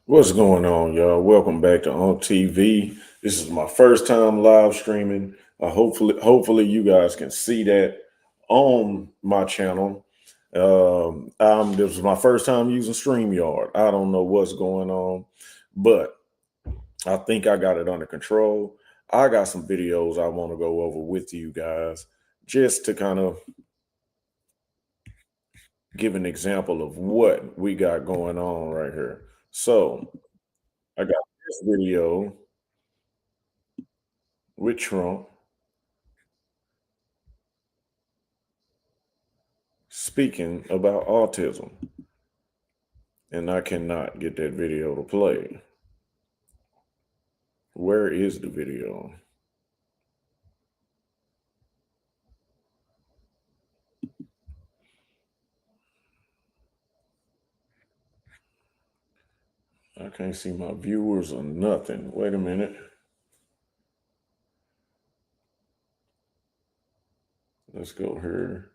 What's going on, y'all? Welcome back to On TV. This is my first time live streaming. Hopefully, you guys can see that on my channel. This was my first time using StreamYard. I don't know what's going on, but I think I got it under control. I got some videos I want to go over with you guys, just to kind of give an example of what we got going on right here. So I got this video with Trump speaking about autism, and I cannot get that video to play. Where is the video? I can't see my viewers or nothing. Wait a minute. Let's go here.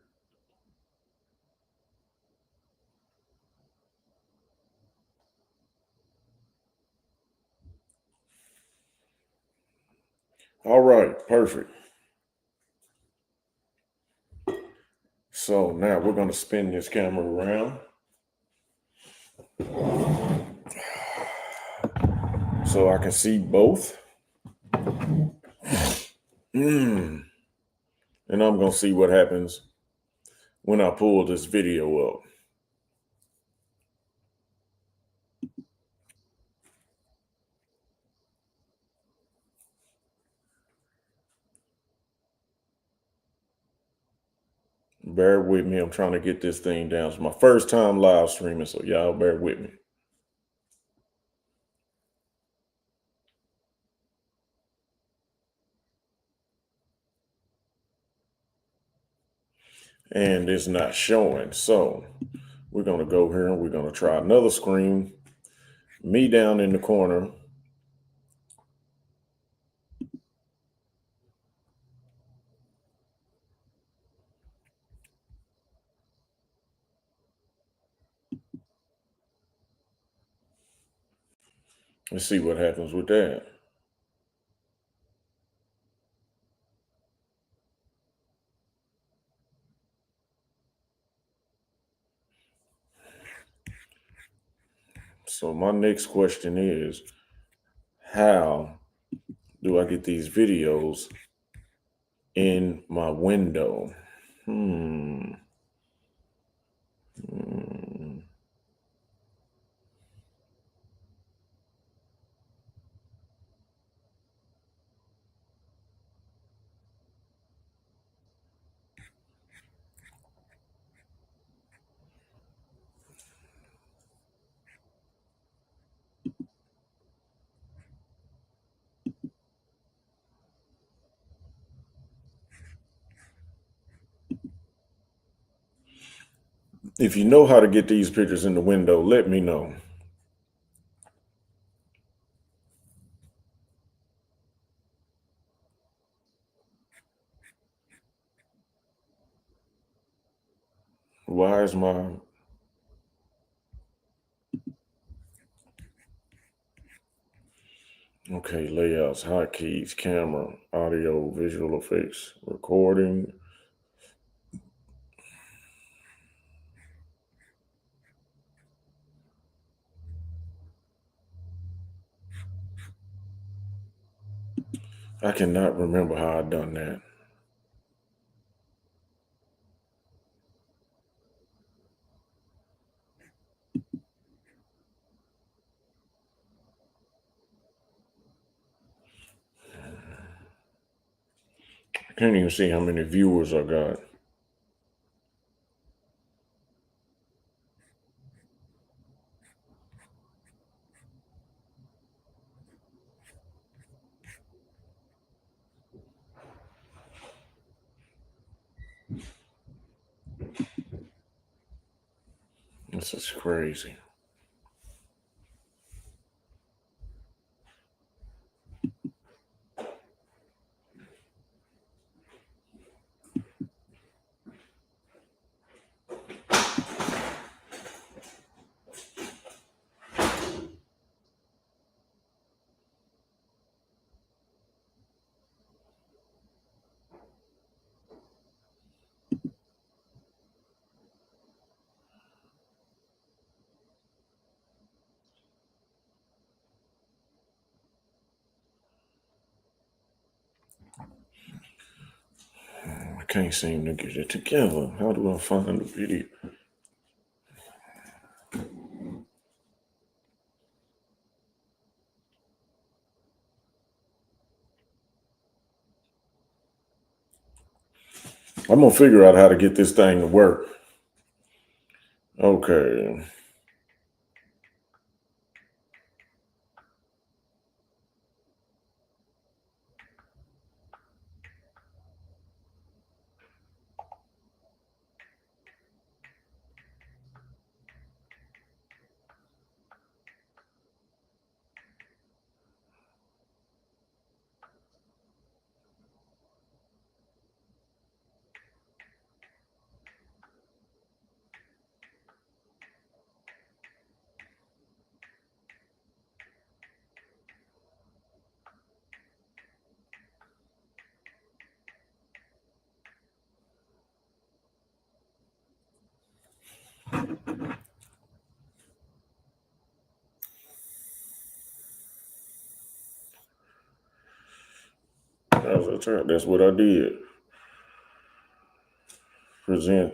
All right, perfect. So now we're going to spin this camera around so I can see both. And I'm going to see what happens when I pull this video up. Bear with me. I'm trying to get this thing down. It's my first time live streaming, so y'all bear with me. And it's not showing. So we're going to go here and we're going to try another screen. Me down in the corner. Let's see what happens with that. So my next question is, how do I get these videos in my window? Hmm. If you know how to get these pictures in the window, let me know. Why is my okay, layouts, hotkeys, camera, audio, visual effects, recording. I cannot remember how I done that. I can't even see how many viewers I got. This is crazy. can't seem to get it together. How do I find the video? I'm gonna figure out how to get this thing to work. Okay. That's what I did. Present.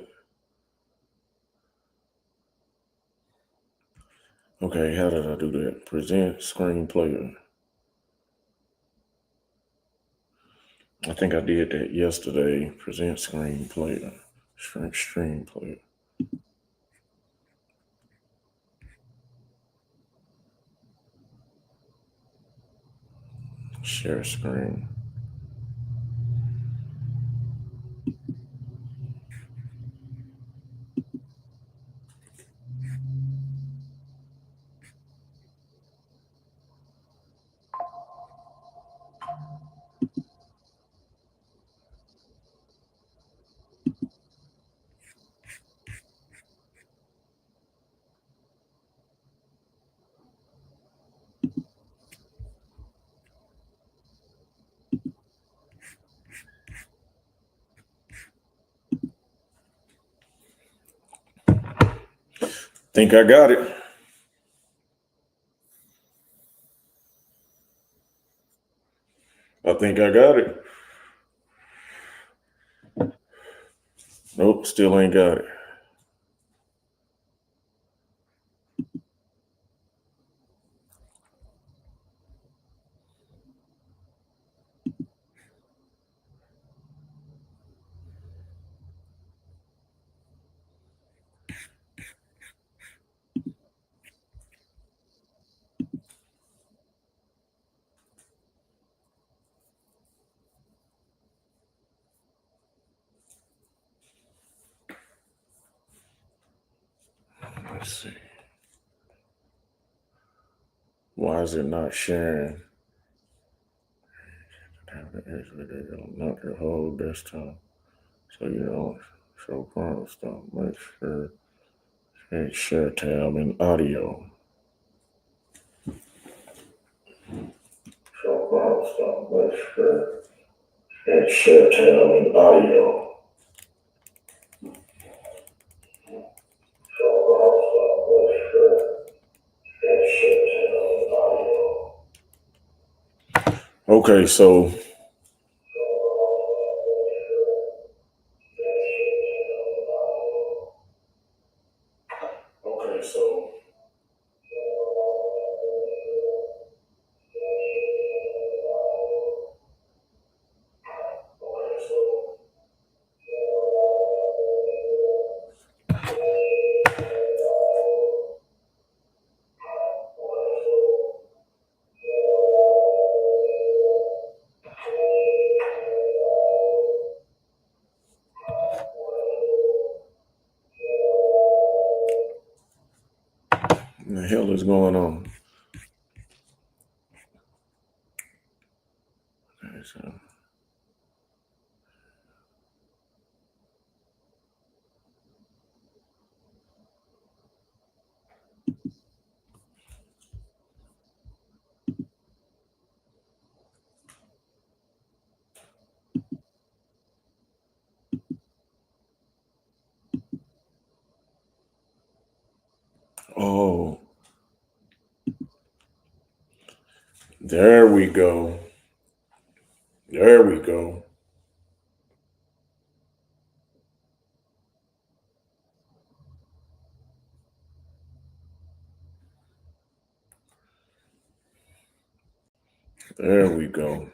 Okay, how did I do that? Present screen player. I think I did that yesterday. Present screen player. Stream player. Share screen. Think I got it. I think I got it. Nope, still ain't got it. Let's see. Why is it not sharing? Not your whole desktop. So you don't show problem stuff. Make sure hit share tab in audio. Show problem stuff. Make sure hit share tab in audio. Okay, so okay, so what the hell is going on? Okay, so oh, there we go. There we go. There we go.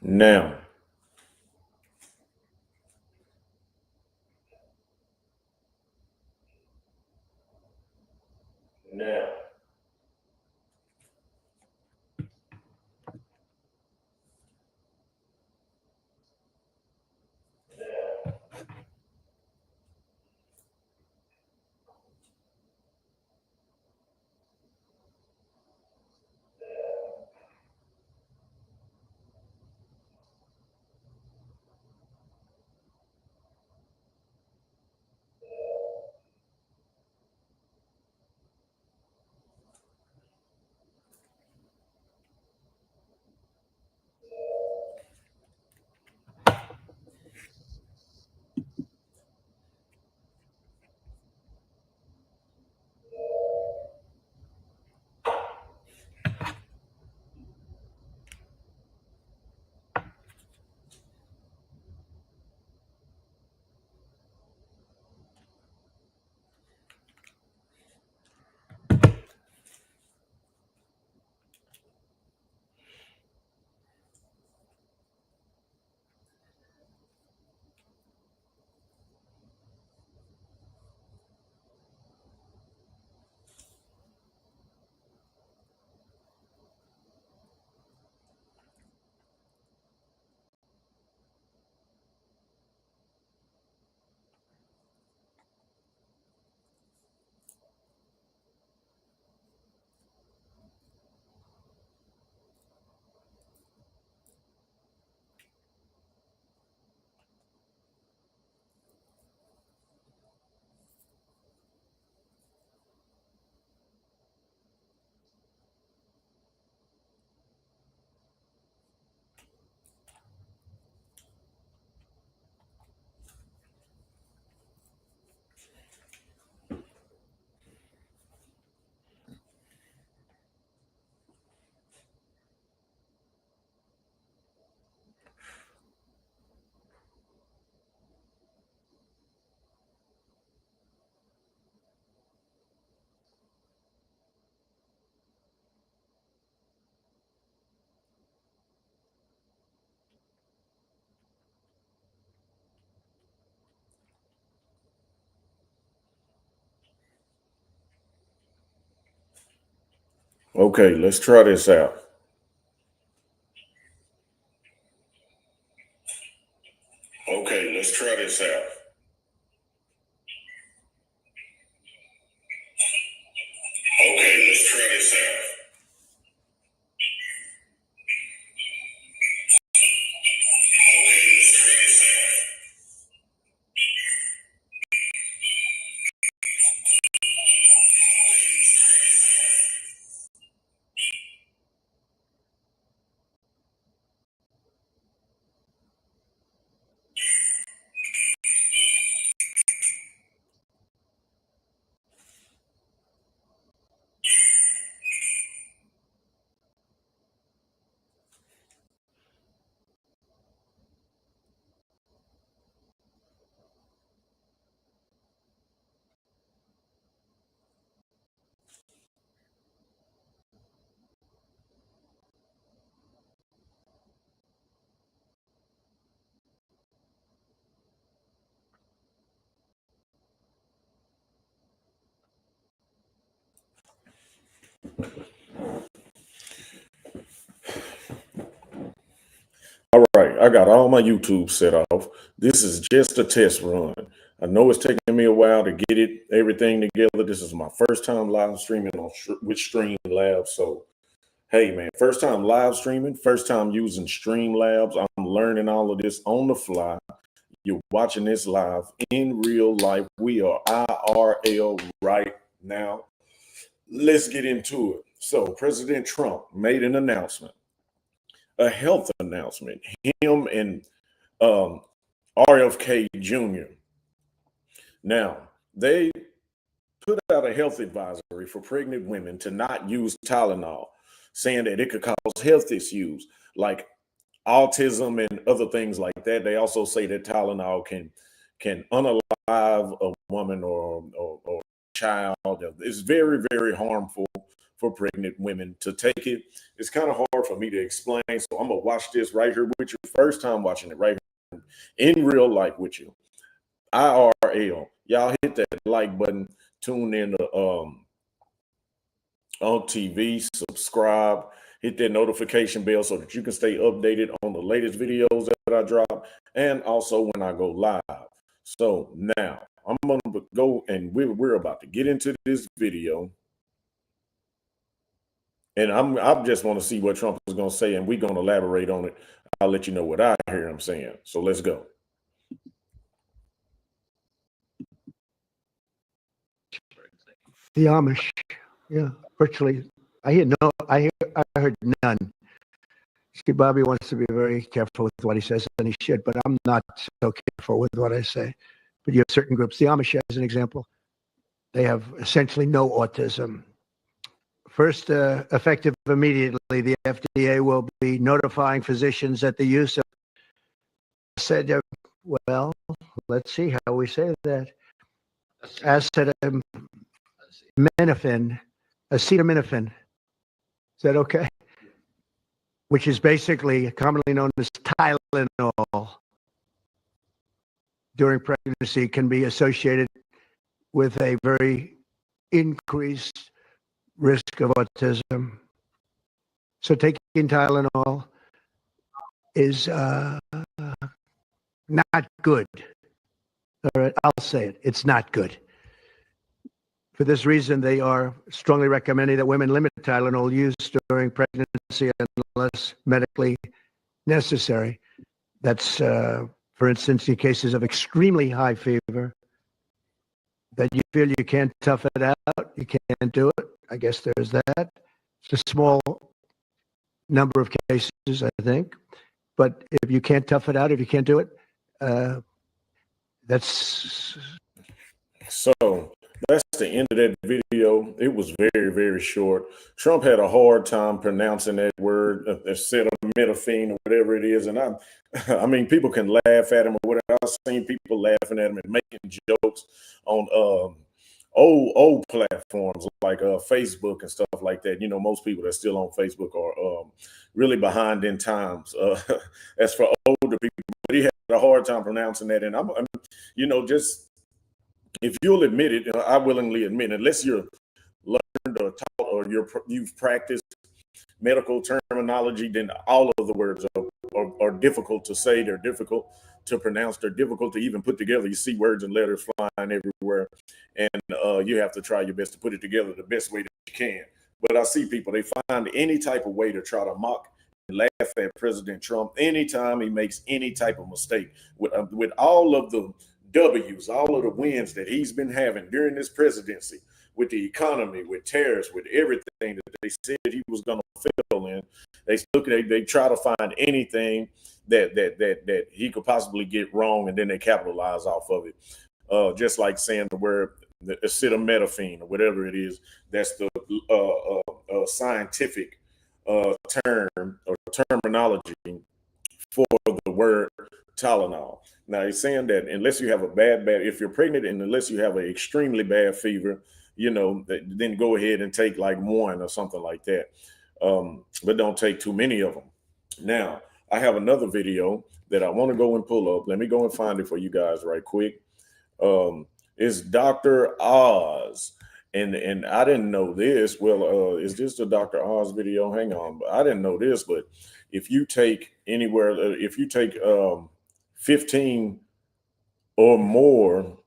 Now, now, okay, let's try this out. Okay, let's try this out. Okay, let's try this out. Okay, let's try this out. All right, I got all my YouTube set off. This is just a test run. I know it's taking me a while to get everything together. This is my first time live streaming with Streamlabs. So, hey man, first time live streaming, first time using Streamlabs. I'm learning all of this on the fly. You're watching this live in real life. We are IRL right now. Let's get into it. So President Trump made an announcement, a health announcement. Him and RFK Jr. Now, they put out a health advisory for pregnant women to not use Tylenol, saying that it could cause health issues like autism and other things like that. They also say that Tylenol can unalive a woman or child. It's very, very harmful for pregnant women to take it. It's kind of hard for me to explain. So I'm gonna watch this right here with you. First time watching it right here in real life with you. IRL. Y'all hit that like button, tune in to on TV, subscribe, hit that notification bell so that you can stay updated on the latest videos that I drop and also when I go live. So now I'm gonna go and we're about to get into this video. And I just want to see what Trump is going to say, and we're going to elaborate on it. I'll let you know what I hear him saying. So let's go. The Amish, yeah, virtually. I heard none. See, Bobby wants to be very careful with what he says, and he should, but I'm not so careful with what I say. But you have certain groups. The Amish, as an example, they have essentially no autism. First, effective immediately, the FDA will be notifying physicians that the use of said, well, let's see how we say that. Acetaminophen. Acetaminophen. Is that okay? Which is basically commonly known as Tylenol. During pregnancy can be associated with a very increased risk of autism. So taking Tylenol is not good. All right, I'll say it. It's not good. For this reason, they are strongly recommending that women limit Tylenol use during pregnancy unless medically necessary. That's, for instance, in cases of extremely high fever, that you feel you can't tough it out, you can't do it. I guess there's that. It's a small number of cases, I think. But if you can't tough it out, if you can't do it, that's... So that's the end of that video. It was very, very short. Trump had a hard time pronouncing that word, acetaminophen or whatever it is. And I mean, people can laugh at him or whatever. I've seen people laughing at him and making jokes on old platforms like Facebook and stuff like that. You know, most people that are still on Facebook are really behind in times. As for older people, but he had a hard time pronouncing that. And I'm you know, just if you'll admit it, I willingly admit it, unless you're learned or taught or you've practiced medical terminology, then all of the words are difficult to say. They're difficult to pronounce. They're difficult to even put together. You see words and letters flying everywhere, and you have to try your best to put it together the best way that you can. But I see people, they find any type of way to try to mock and laugh at President Trump anytime he makes any type of mistake. With all of the W's, all of the wins that he's been having during this presidency, with the economy, with tariffs, with everything that they said he was going to fail in, they try to find anything that he could possibly get wrong, and then they capitalize off of it. Just like saying the word the acetaminophen or whatever it is. That's the scientific term or terminology for the word Tylenol. Now he's saying that unless you have a if you're pregnant and unless you have an extremely bad fever, you know, then go ahead and take like one or something like that. But don't take too many of them. Now, I have another video that I want to go and pull up. Let me go and find it for you guys right quick. It's Dr. Oz. And I didn't know this. Well, is this the Dr. Oz video? Hang on. I didn't know this, but if you take if you take 15 or more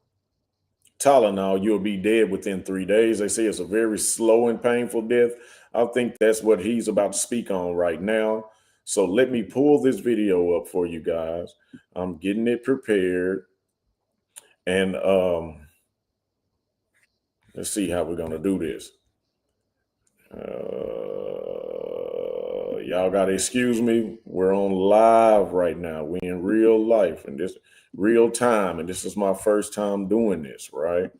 Tylenol, you'll be dead within 3 days. They say it's a very slow and painful death. I think that's what he's about to speak on right now. So let me pull this video up for you guys. I'm getting it prepared. And let's see how we're going to do this. Y'all gotta excuse me. We're on live right now. We in real life and this real time, and this is my first time doing this, right?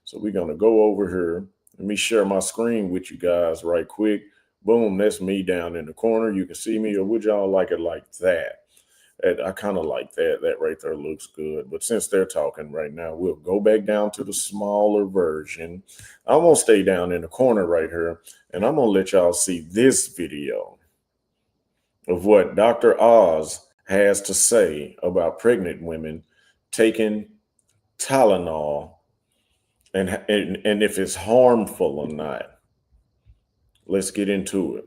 So we're gonna go over here. Let me share my screen with you guys right quick. Boom, that's me down in the corner. You can see me, or would y'all like it like that? I kind of like that. That right there looks good. But since they're talking right now, we'll go back down to the smaller version. I'm going to stay down in the corner right here, and I'm going to let y'all see this video of what Dr. Oz has to say about pregnant women taking Tylenol and if it's harmful or not. Let's get into it.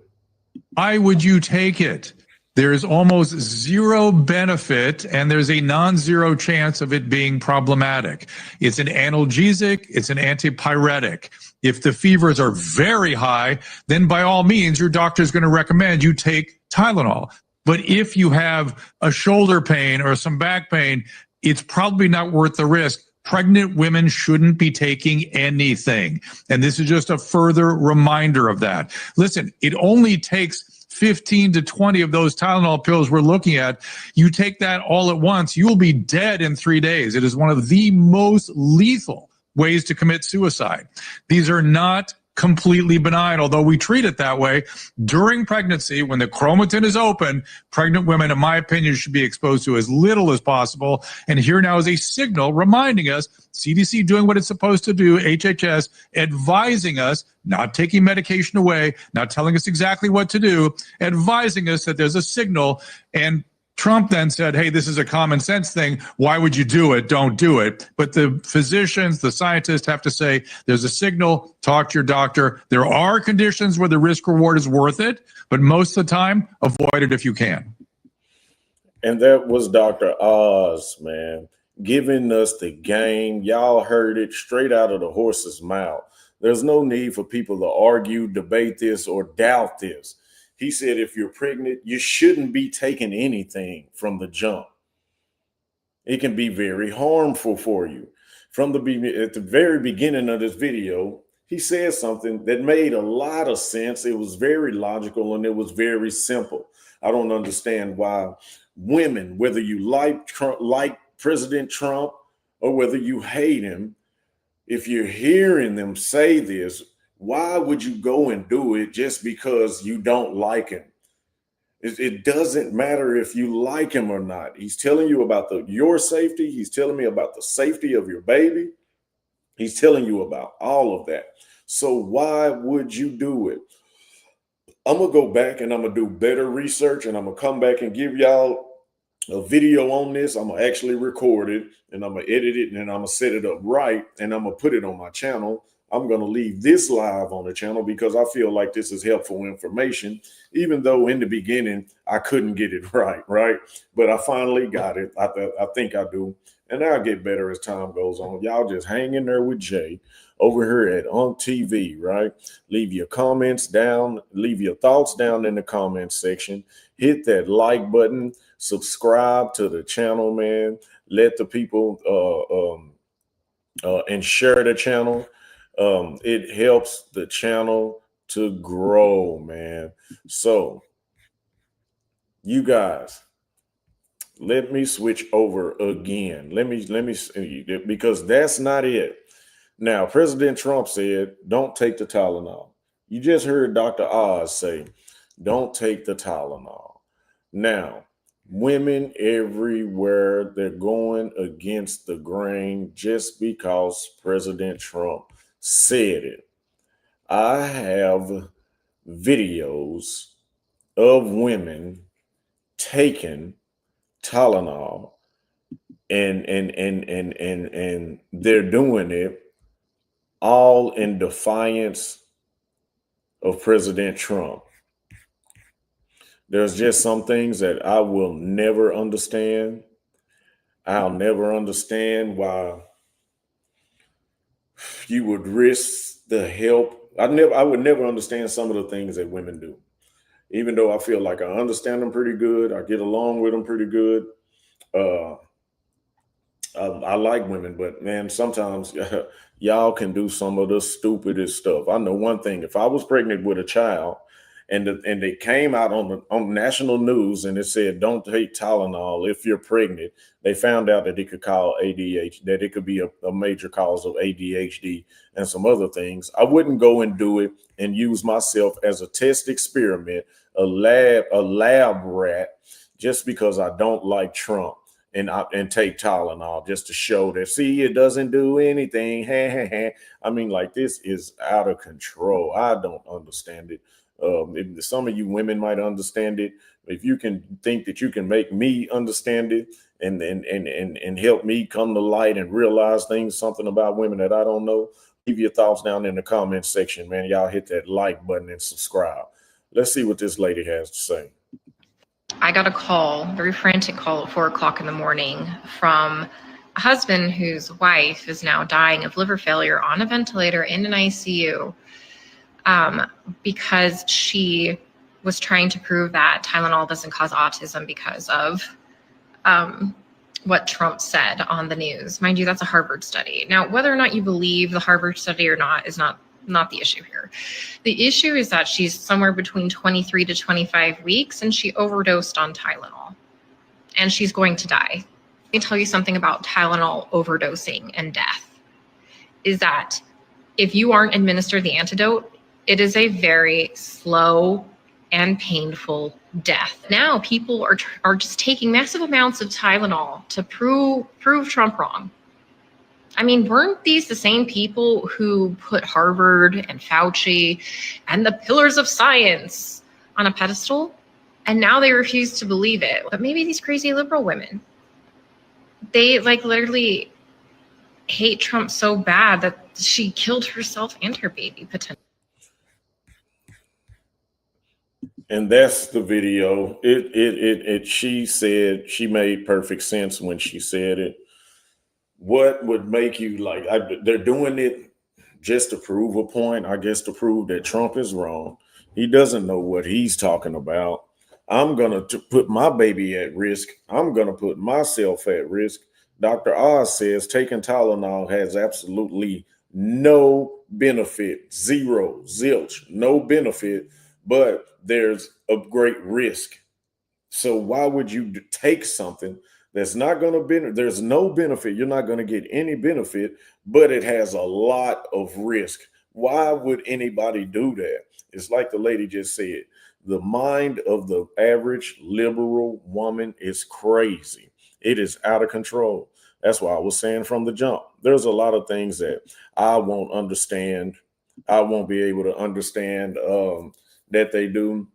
Why would you take it? There's almost zero benefit and there's a non-zero chance of it being problematic. It's an analgesic, it's an antipyretic. If the fevers are very high, then by all means, your doctor is going to recommend you take Tylenol. But if you have a shoulder pain or some back pain, it's probably not worth the risk. Pregnant women shouldn't be taking anything. And this is just a further reminder of that. Listen, it only takes 15 to 20 of those Tylenol pills we're looking at. You take that all at once, you'll be dead in 3 days. It is one of the most lethal ways to commit suicide. These are not completely benign, although we treat it that way. During pregnancy, when the chromatin is open, pregnant women, in my opinion, should be exposed to as little as possible. And here now is a signal reminding us, CDC doing what it's supposed to do, HHS advising us, not taking medication away, not telling us exactly what to do, advising us that there's a signal. And Trump then said, hey, this is a common sense thing. Why would you do it? Don't do it. But the physicians, the scientists have to say, there's a signal, talk to your doctor. There are conditions where the risk reward is worth it, but most of the time, avoid it if you can. And that was Dr. Oz, man, giving us the game. Y'all heard it straight out of the horse's mouth. There's no need for people to argue, debate this, or doubt this. He said, if you're pregnant, you shouldn't be taking anything from the jump. It can be very harmful for you. At the very beginning of this video, he said something that made a lot of sense. It was very logical and it was very simple. I don't understand why women, whether you like President Trump or whether you hate him, if you're hearing them say this, why would you go and do it just because you don't like him? It doesn't matter if you like him or not. He's telling you about your safety. He's telling me about the safety of your baby. He's telling you about all of that. So why would you do it? I'm going to go back and I'm going to do better research and I'm going to come back and give y'all a video on this. I'm going to actually record it and I'm going to edit it and then I'm going to set it up right and I'm going to put it on my channel. I'm going to leave this live on the channel because I feel like this is helpful information, even though in the beginning I couldn't get it right? But I finally got it. I think I do. And I'll get better as time goes on. Y'all just hang in there with Jay over here at UNC TV, right? Leave your comments down. Leave your thoughts down in the comments section. Hit that like button. Subscribe to the channel, man. Let the people and share the channel. It helps the channel to grow, man. So you guys, let me switch over again. Let me because that's not it. Now, President Trump said, don't take the Tylenol. You just heard Dr. Oz say, don't take the Tylenol. Now, women everywhere, they're going against the grain just because President Trump said it. I have videos of women taking Tylenol and they're doing it all in defiance of President Trump. There's just some things that I will never understand. I'll never understand why you would risk the help. I would never understand some of the things that women do, even though I feel like I understand them pretty good. I get along with them pretty good. I I like women, but man, sometimes y'all can do some of the stupidest stuff. I know one thing: if I was pregnant with a child, and they came out on national news and it said don't take Tylenol if you're pregnant, they found out that it could cause ADHD, that it could be a major cause of ADHD and some other things. I wouldn't go and do it and use myself as a test experiment, a lab rat, just because I don't like Trump and take Tylenol just to show that, see, it doesn't do anything. I mean, like, this is out of control. I don't understand it. Some of you women might understand it. If you can think that you can make me understand it and help me come to light and realize something about women that I don't know, leave your thoughts down in the comment section, man. Y'all hit that like button and subscribe. Let's see what this lady has to say. I got a call, very frantic call at 4 o'clock in the morning from a husband whose wife is now dying of liver failure on a ventilator in an ICU because she was trying to prove that Tylenol doesn't cause autism because of what Trump said on the news. Mind you, that's a Harvard study. Now, whether or not you believe the Harvard study or not is not the issue here. The issue is that she's somewhere between 23 to 25 weeks and she overdosed on Tylenol and she's going to die. Let me tell you something about Tylenol overdosing and death is that if you aren't administered the antidote, it is a very slow and painful death. Now people are just taking massive amounts of Tylenol to prove Trump wrong. I mean, weren't these the same people who put Harvard and Fauci and the pillars of science on a pedestal? And now they refuse to believe it. But maybe these crazy liberal women, they literally hate Trump so bad that she killed herself and her baby potentially. And that's the video. She said, she made perfect sense when she said it. What would make you they're doing it just to prove a point, I guess, to prove that Trump is wrong. He doesn't know what he's talking about. I'm going to put my baby at risk. I'm going to put myself at risk. Dr. Oz says taking Tylenol has absolutely no benefit, zero, zilch, no benefit, but there's a great risk. So why would you take something that's not going to benefit? There's no benefit. You're not going to get any benefit, but it has a lot of risk. Why would anybody do that? It's like the lady just said. The mind of the average liberal woman is crazy. It is out of control. That's why I was saying from the jump, there's a lot of things that I won't understand. I won't be able to understand that they do.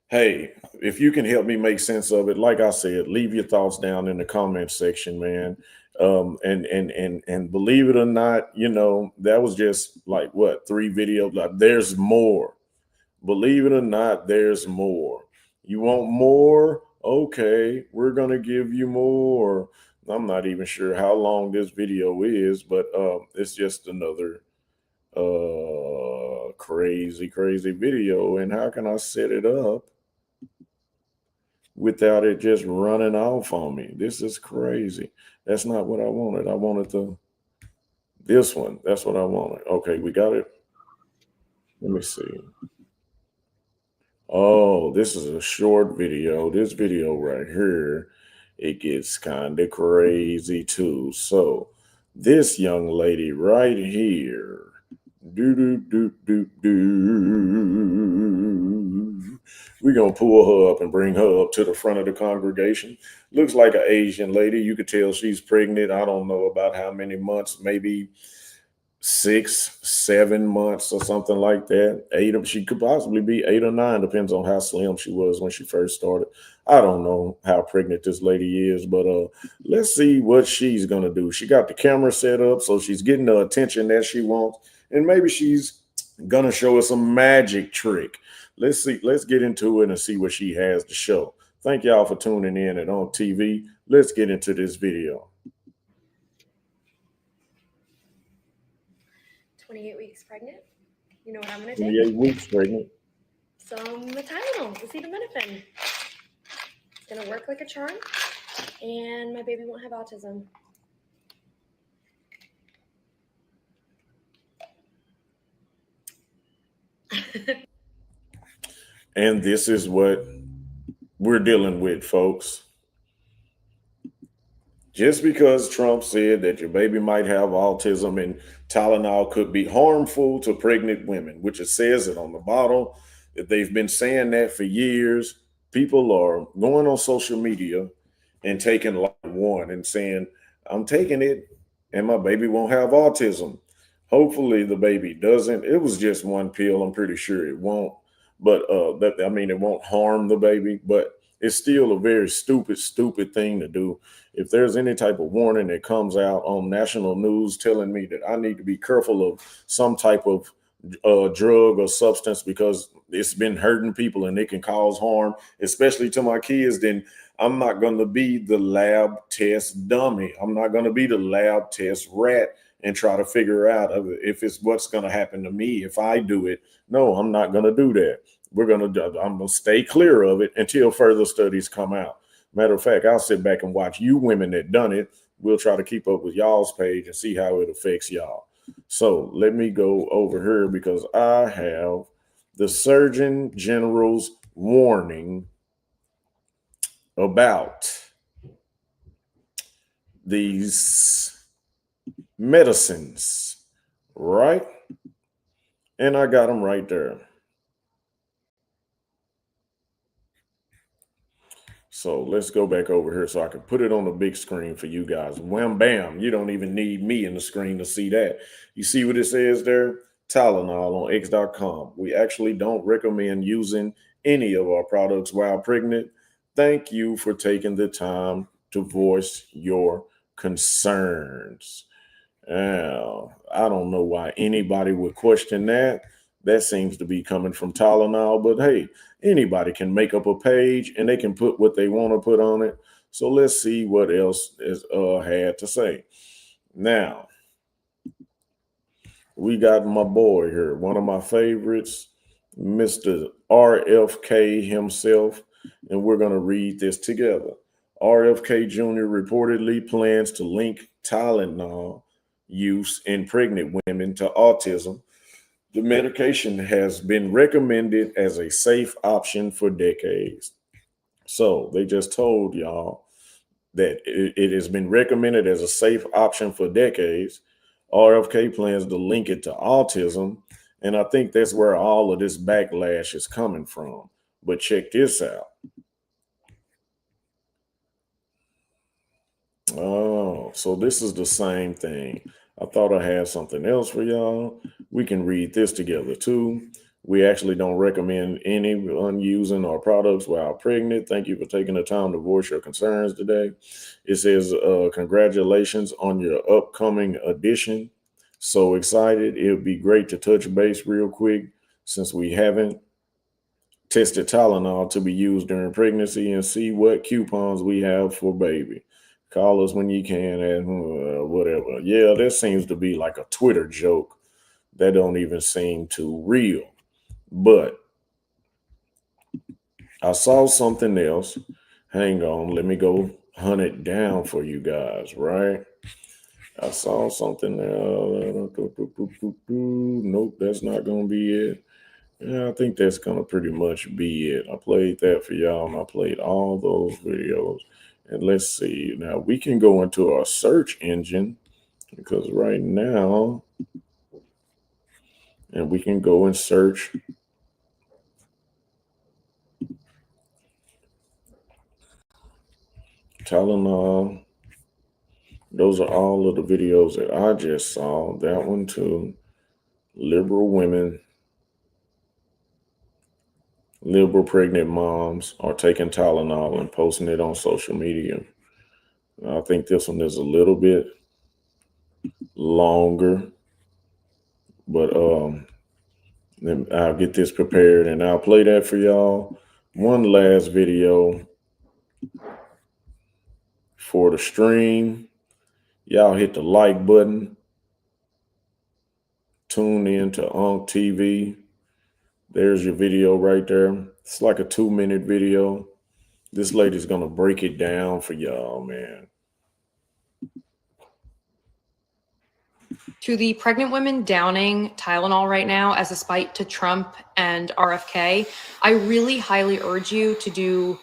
Hey, if you can help me make sense of it, like I said, leave your thoughts down in the comment section, man. And believe it or not, that was just 3 videos. There's more. Believe it or not, there's more. You want more? Okay, we're gonna give you more. I'm not even sure how long this video is, but it's just another crazy video. And how can I set it up without it just running off on me? This is crazy. That's not what I wanted. I wanted this one. That's what I wanted. Okay, we got it. Let me see. Oh, this is a short video. This video right here, it gets kind of crazy too. So this young lady right here, we're going to pull her up and bring her up to the front of the congregation. Looks like an Asian lady. You could tell she's pregnant. I don't know about how many months, maybe 6, 7 months or something like that. 8, she could possibly be 8 or 9, depends on how slim she was when she first started. I don't know how pregnant this lady is, but let's see what she's going to do. She got the camera set up, so she's getting the attention that she wants. And maybe she's going to show us a magic trick. Let's see. Let's get into it and see what she has to show. Thank y'all for tuning in at On TV. Let's get into this video. 28 weeks pregnant. You know what I'm going to take? 28 weeks pregnant. Some Tylenol, acetaminophen. It's going to work like a charm, and my baby won't have autism. And this is what we're dealing with, folks. Just because Trump said that your baby might have autism and Tylenol could be harmful to pregnant women, which it says it on the bottle, that they've been saying that for years. People are going on social media and taking like one and saying, I'm taking it and my baby won't have autism. Hopefully the baby doesn't. It was just one pill. I'm pretty sure it won't. But it won't harm the baby, but it's still a very stupid thing to do. If there's any type of warning that comes out on national news telling me that I need to be careful of some type of drug or substance because it's been hurting people and it can cause harm, especially to my kids, then I'm not going to be the lab test dummy. I'm not going to be the lab test rat and try to figure out if it's what's going to happen to me if I do it. No, I'm not going to do that. I'm going to stay clear of it until further studies come out. Matter of fact, I'll sit back and watch you women that done it. We'll try to keep up with y'all's page and see how it affects y'all. So let me go over here because I have the Surgeon General's warning about these medicines, right? And I got them right there. So let's go back over here so I can put it on the big screen for you guys. Wham, bam. You don't even need me in the screen to see that. You see what it says there? Tylenol on X.com. We actually don't recommend using any of our products while pregnant. Thank you for taking the time to voice your concerns. Now, I don't know why anybody would question that. That seems to be coming from Tylenol, but hey, anybody can make up a page and they can put what they want to put on it. So let's see what else is had to say. Now, we got my boy here, one of my favorites, Mr. RFK himself, and we're going to read this together. RFK Jr. reportedly plans to link Tylenol use in pregnant women to autism. The medication has been recommended as a safe option for decades. So they just told y'all that it has been recommended as a safe option for decades. RFK plans to link it to autism. And I think that's where all of this backlash is coming from. But check this out. Oh, so this is the same thing. I thought I had something else for y'all. We can read this together too. We actually don't recommend anyone using our products while pregnant. Thank you for taking the time to voice your concerns today. It says, congratulations on your upcoming edition. So excited. It would be great to touch base real quick since we haven't tested Tylenol to be used during pregnancy and see what coupons we have for baby. Call us when you can and whatever. Yeah, that seems to be like a Twitter joke. That don't even seem too real. But I saw something else. Hang on, let me go hunt it down for you guys, right? I saw something else. Nope, that's not going to be it. Yeah, I think that's going to pretty much be it. I played that for y'all, and I played all those videos. And let's see. Now, we can go into our search engine because right now, and we can go and search Tylenol. Those are all of the videos that I just saw. That one too. Liberal women, liberal pregnant moms are taking Tylenol and posting it on social media. I think this one is a little bit longer, but I'll get this prepared and I'll play that for y'all. One last video for the stream. Y'all hit the like button. Tune in to Unk TV. There's your video right there. It's like a 2-minute video. This lady's going to break it down for y'all, man. To the pregnant women downing Tylenol right now as a spite to Trump and RFK, I really highly urge you to do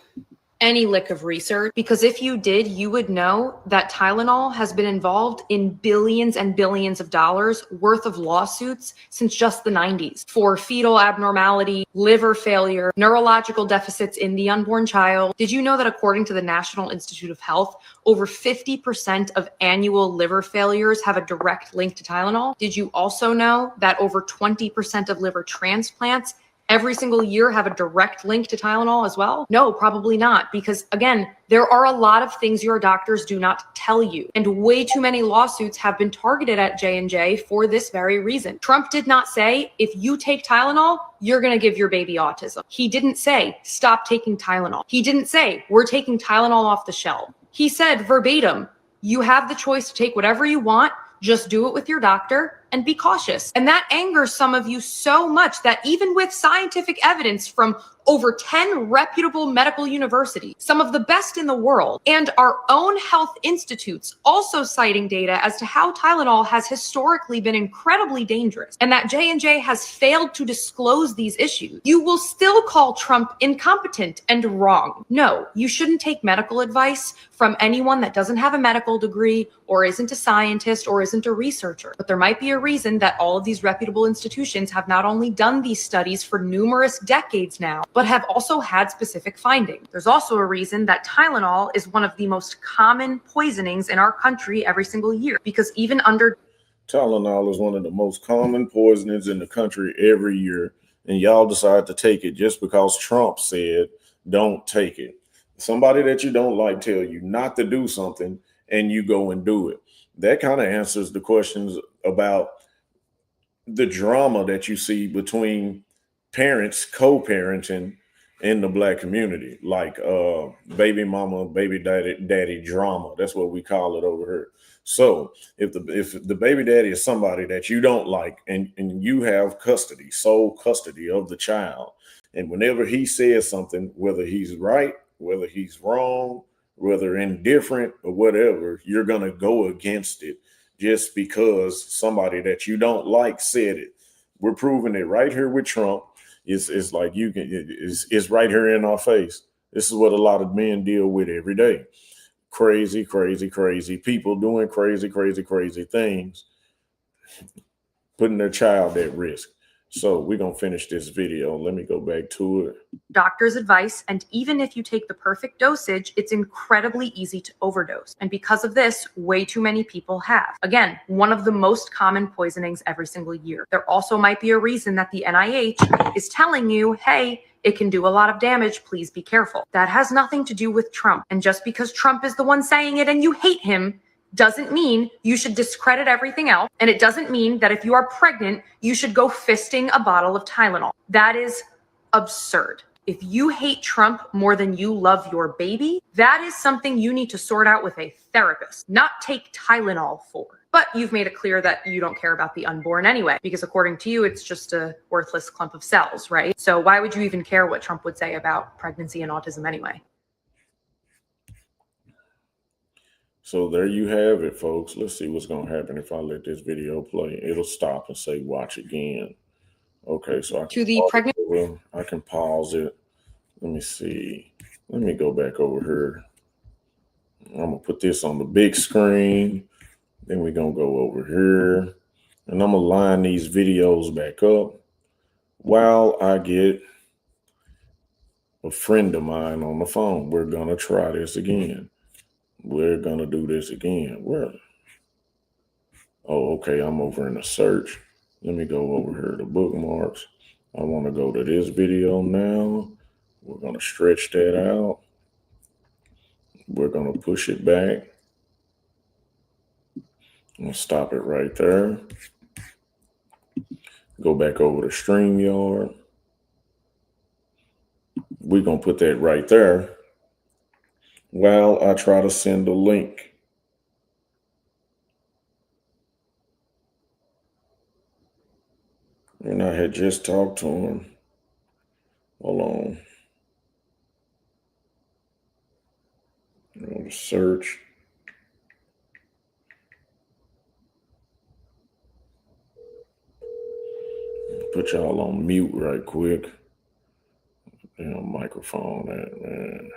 any lick of research, because if you did, you would know that Tylenol has been involved in billions and billions of dollars worth of lawsuits since just the 90s for fetal abnormality, liver failure, neurological deficits in the unborn child. Did you know that according to the National Institute of Health, over 50% of annual liver failures have a direct link to Tylenol? Did you also know that over 20% of liver transplants every single year have a direct link to Tylenol as well? No, probably not. Because again, there are a lot of things your doctors do not tell you. And way too many lawsuits have been targeted at J&J for this very reason. Trump did not say, if you take Tylenol, you're going to give your baby autism. He didn't say, stop taking Tylenol. He didn't say, we're taking Tylenol off the shelf. He said verbatim, you have the choice to take whatever you want. Just do it with your doctor and be cautious. And that angers some of you so much that even with scientific evidence from over 10 reputable medical universities, some of the best in the world, and our own health institutes also citing data as to how Tylenol has historically been incredibly dangerous and that J&J has failed to disclose these issues, you will still call Trump incompetent and wrong. No, you shouldn't take medical advice from anyone that doesn't have a medical degree or isn't a scientist or isn't a researcher. But there might be a reason that all of these reputable institutions have not only done these studies for numerous decades now, but have also had specific findings. There's also a reason that Tylenol is one of the most common poisonings in our country every single year, because even under Tylenol is one of the most common poisonings in the country every year, and y'all decide to take it just because Trump said don't take it. Somebody that you don't like tell you not to do something, and you go and do it. That kind of answers the questions about the drama that you see between parents co-parenting in the Black community, like baby mama, baby daddy drama. That's what we call it over here. So if the baby daddy is somebody that you don't like, and you have custody, sole custody of the child, and whenever he says something, whether he's right, whether he's wrong, whether indifferent or whatever, you're gonna go against it just because somebody that you don't like said it. We're proving it right here with Trump. It's like it's right here in our face. This is what a lot of men deal with every day. Crazy people doing crazy things, putting their child at risk. So we're going to finish this video. Let me go back to it. doctor's advice, and even if you take the perfect dosage, it's incredibly easy to overdose. And because of this, way too many people have. Again, one of the most common poisonings every single year. There also might be a reason that the NIH is telling you, hey, it can do a lot of damage. Please be careful. That has nothing to do with Trump. And just because Trump is the one saying it and you hate him, doesn't mean you should discredit everything else. And it doesn't mean that if you are pregnant, you should go fisting a bottle of Tylenol. That is absurd. If you hate Trump more than you love your baby, that is something you need to sort out with a therapist, not take Tylenol for. But you've made it clear that you don't care about the unborn anyway, because according to you, it's just a worthless clump of cells, right? So why would you even care what Trump would say about pregnancy and autism anyway? So there you have it, folks. Let's see what's going to happen if I let this video play. It'll stop and say watch again. Okay, so I can pause it. Let me see. Let me go back over here. I'm going to put this on the big screen. Then we're going to go over here. And I'm going to line these videos back up while I get a friend of mine on the phone. We're going to try this again. We're going to do this again. Where? Oh, okay. I'm over in the search. Let me go over here to bookmarks. I want to go to this video now. We're going to stretch that out. We're going to push it back. I'm going to stop it right there. Go back over to StreamYard. We're going to put that right there while I try to send a link. And I had just talked to him. Hold on. I'm going to search. put y'all on mute right quick. Damn microphone, that man.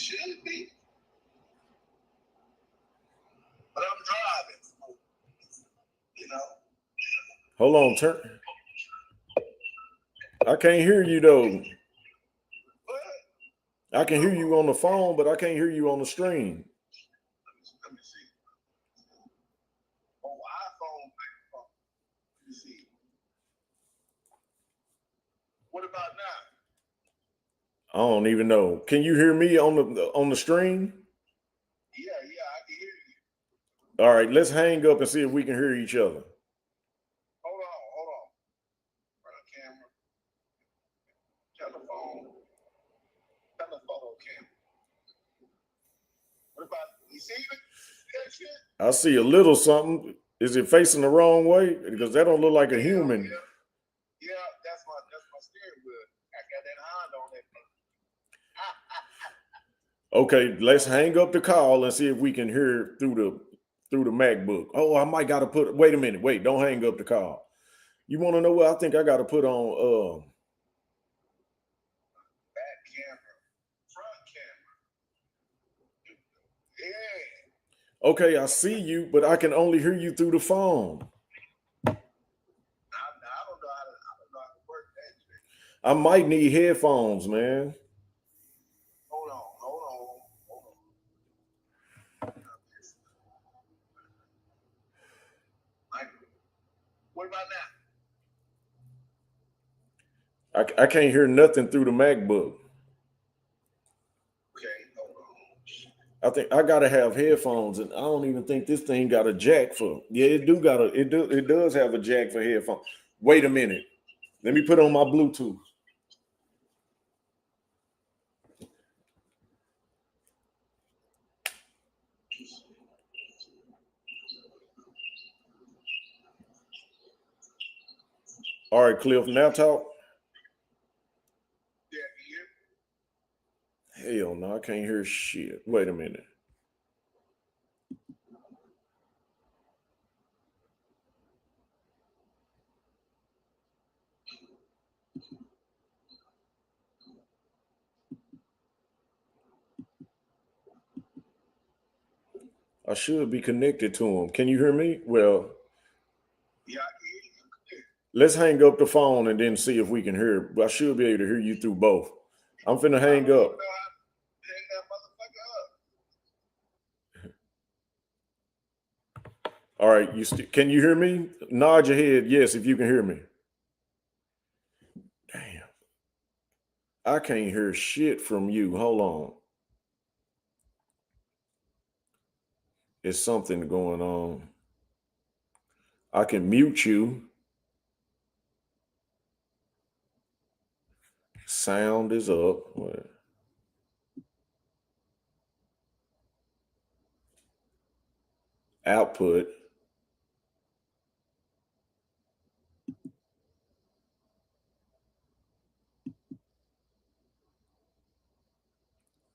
should be. But I'm driving. You know. Hold on, turn. I can't hear you though. What? I can hear you on the phone, but I can't hear you on the stream. Let me see. Oh, iPhone. Let me see. What about now? I don't even know. Can you hear me on the stream? Yeah, I can hear you. All right, let's hang up and see if we can hear each other. Hold on. Run a camera. Telephone camera. What about, you see that shit? I see a little something. Is it facing the wrong way? Because that don't look like a human. Yeah, that's my steering wheel. I got that Honda on that thing. Okay, let's hang up the call and see if we can hear through the MacBook. Oh, I might got to put. Wait a minute. Wait, don't hang up the call. You want to know what I think I got to put on? Back camera, front camera. Yeah. Okay, I see you, but I can only hear you through the phone. I don't know how to work that shit. I might need headphones, man. Hold on. What about now? I can't hear nothing through the MacBook. Okay, hold on. I think I gotta have headphones, and I don't even think this thing got a jack for. Yeah, it does have a jack for headphones. Wait a minute. Let me put on my Bluetooth. All right, Cliff, now talk. Yeah, can you hear me? Hell no, I can't hear shit. Wait a minute. I should be connected to him. Can you hear me? Well, Yeah, I can hear you. let's hang up the phone and then see if we can hear. I should be able to hear you through both. I'm finna hang up. Hang that motherfucker up. All right, can you hear me? Nod your head yes if you can hear me. Damn. I can't hear shit from you. Hold on. There's something going on. I can mute you. Sound is up. Output.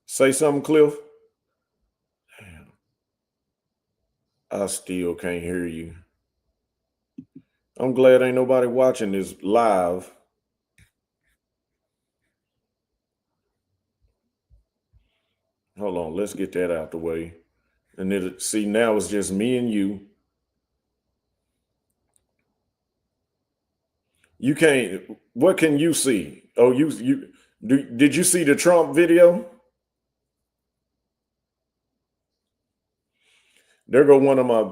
Say something, Cliff. Damn. I still can't hear you. I'm glad ain't nobody watching this live. Hold on, let's get that out the way. And then see, now it's just me and you. You can't. What can you see? Oh, did you see the Trump video? There go one of my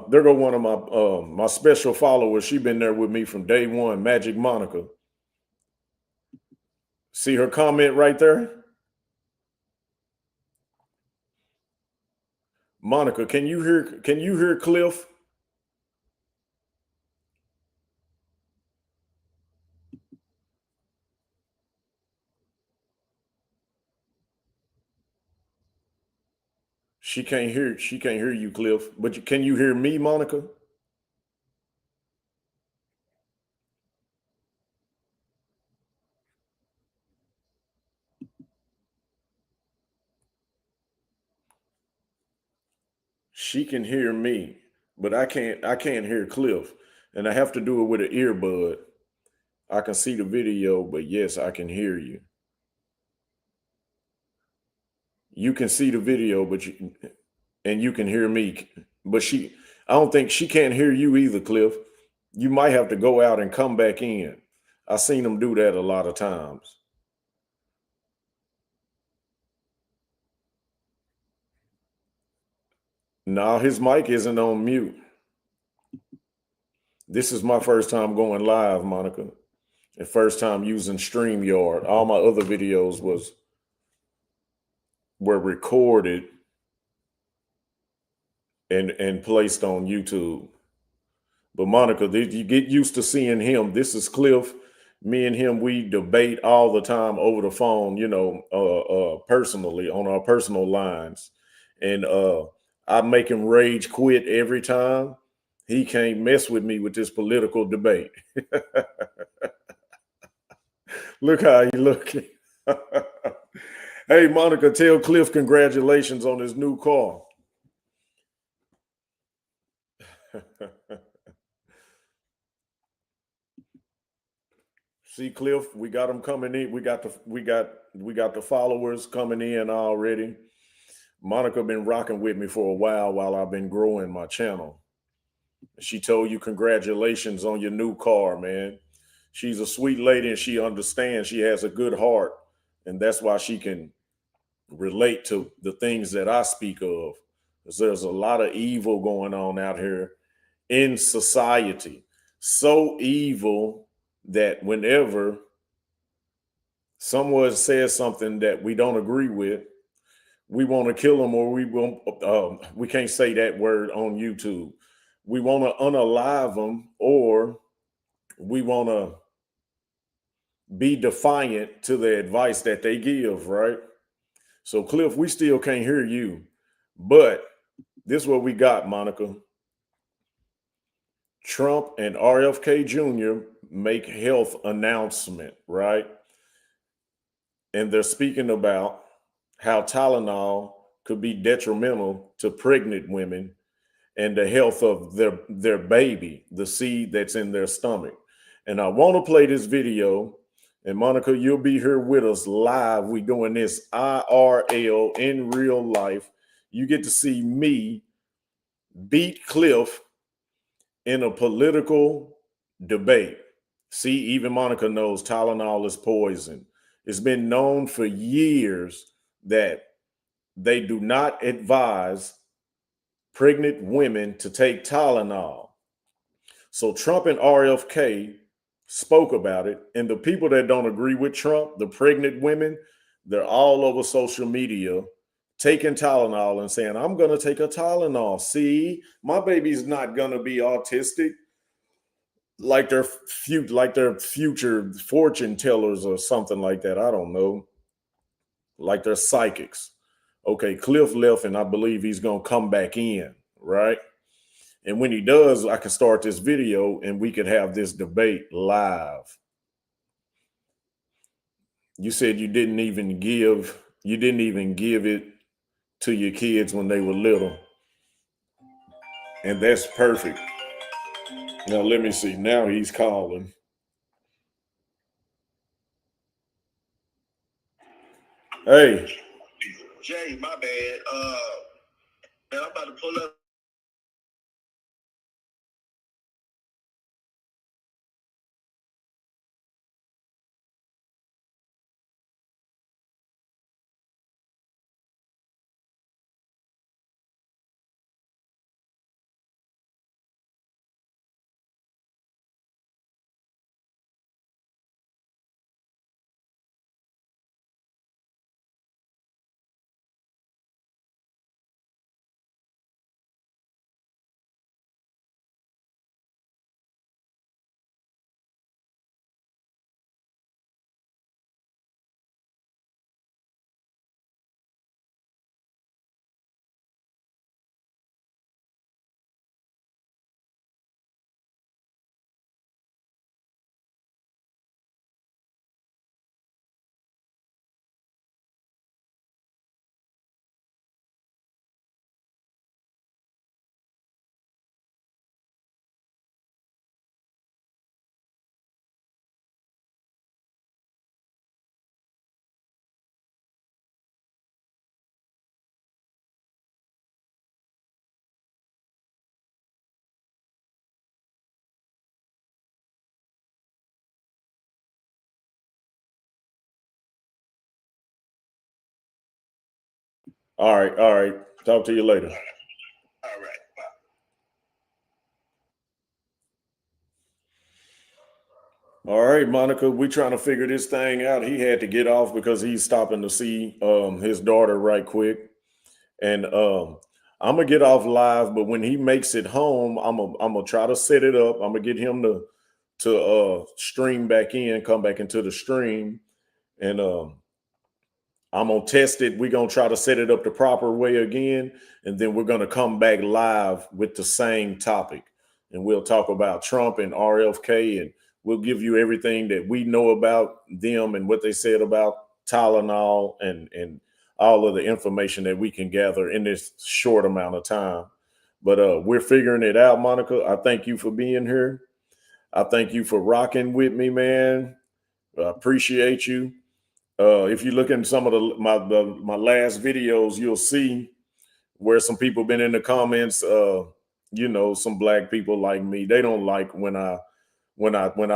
my special followers. She been there with me from day one, Magic Monica. See her comment right there? Monica, can you hear Cliff? She can't hear you, Cliff. But can you hear me, Monica? She can hear me, but I can't hear Cliff. And I have to do it with an earbud. I can see the video, but yes, I can hear you. you can see the video, but you can hear me. But I don't think she can't hear you either, Cliff. You might have to go out and come back in. I've seen them do that a lot of times. No, his mic isn't on mute. This is my first time going live, Monica. And first time using StreamYard. All my other videos were recorded and placed on YouTube. But Monica, you get used to seeing him. This is Cliff. Me and him, we debate all the time over the phone, personally on our personal lines. And I make him rage quit every time. He can't mess with me with this political debate. Look how he looking. Hey, Monica, tell Cliff congratulations on his new car. See, Cliff, we got them coming in. We got the followers coming in already. Monica been rocking with me for a while I've been growing my channel. She told you congratulations on your new car, man. She's a sweet lady and she understands. She has a good heart, and that's why she can relate to the things that I speak of. Because there's a lot of evil going on out here in society. So evil that whenever someone says something that we don't agree with, we want to kill them, or we can't say that word on YouTube. We want to unalive them, or we want to be defiant to the advice that they give, right? So Cliff, we still can't hear you, but this is what we got, Monica. Trump and RFK Jr. make health announcement, right? And they're speaking about how Tylenol could be detrimental to pregnant women and the health of their baby, the seed that's in their stomach. And I want to play this video. And Monica, you'll be here with us live. We're doing this IRL in real life. You get to see me beat Cliff in a political debate. See, even Monica knows Tylenol is poison. It's been known for years that they do not advise pregnant women to take Tylenol. So Trump and RFK spoke about it. And the people that don't agree with Trump, the pregnant women, they're all over social media taking Tylenol and saying, I'm going to take a Tylenol. See, my baby's not going to be autistic like their future fortune tellers or something like that. I don't know. Like they're psychics. Okay, Cliff left, and I believe he's going to come back in, right? And when he does, I can start this video and we could have this debate live. You said you didn't even give it to your kids when they were little. And that's perfect. Now let me see. Now he's calling. Hey. Jay, my bad. Man, I'm about to pull up. All right. All right. Talk to you later. All right. Bye. All right, Monica, we trying to figure this thing out. He had to get off because he's stopping to see his daughter right quick. And I'm gonna get off live, but when he makes it home, I'm gonna try to set it up. I'm gonna get him to stream back in, come back into the stream, and I'm gonna test it. We're gonna try to set it up the proper way again, and then we're gonna come back live with the same topic, and we'll talk about Trump and RFK, and we'll give you everything that we know about them and what they said about Tylenol and all of the information that we can gather in this short amount of time. But we're figuring it out, Monica. I thank you for being here. I thank you for rocking with me, man. I appreciate you. If you look in some of my last videos, you'll see where some people been in the comments. Some black people like me, they don't like when I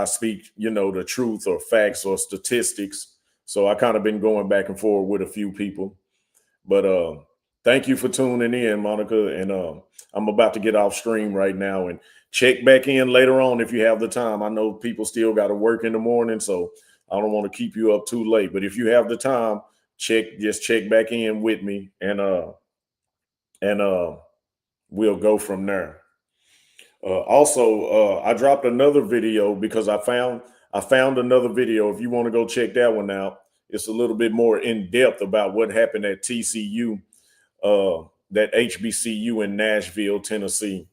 speak, the truth or facts or statistics. So I kind of been going back and forth with a few people. But thank you for tuning in, Monica. And I'm about to get off stream right now and check back in later on if you have the time. I know people still got to work in the morning, so I don't want to keep you up too late. But if you have the time, just check back in with me, and we'll go from there. Also, I dropped another video because I found another video. If you want to go check that one out, it's a little bit more in depth about what happened at TCU, that HBCU in Nashville, Tennessee.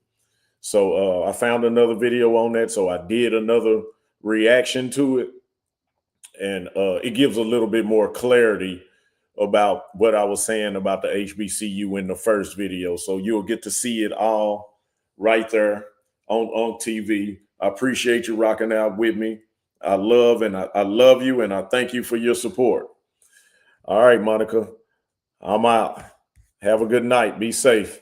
So I found another video on that. So I did another reaction to it, and it gives a little bit more clarity about what I was saying about the HBCU in the first video. So you'll get to see it all right there on TV. I appreciate you rocking out with me. I love you, and I thank you for your support. All right, Monica, I'm out. Have a good night. Be safe.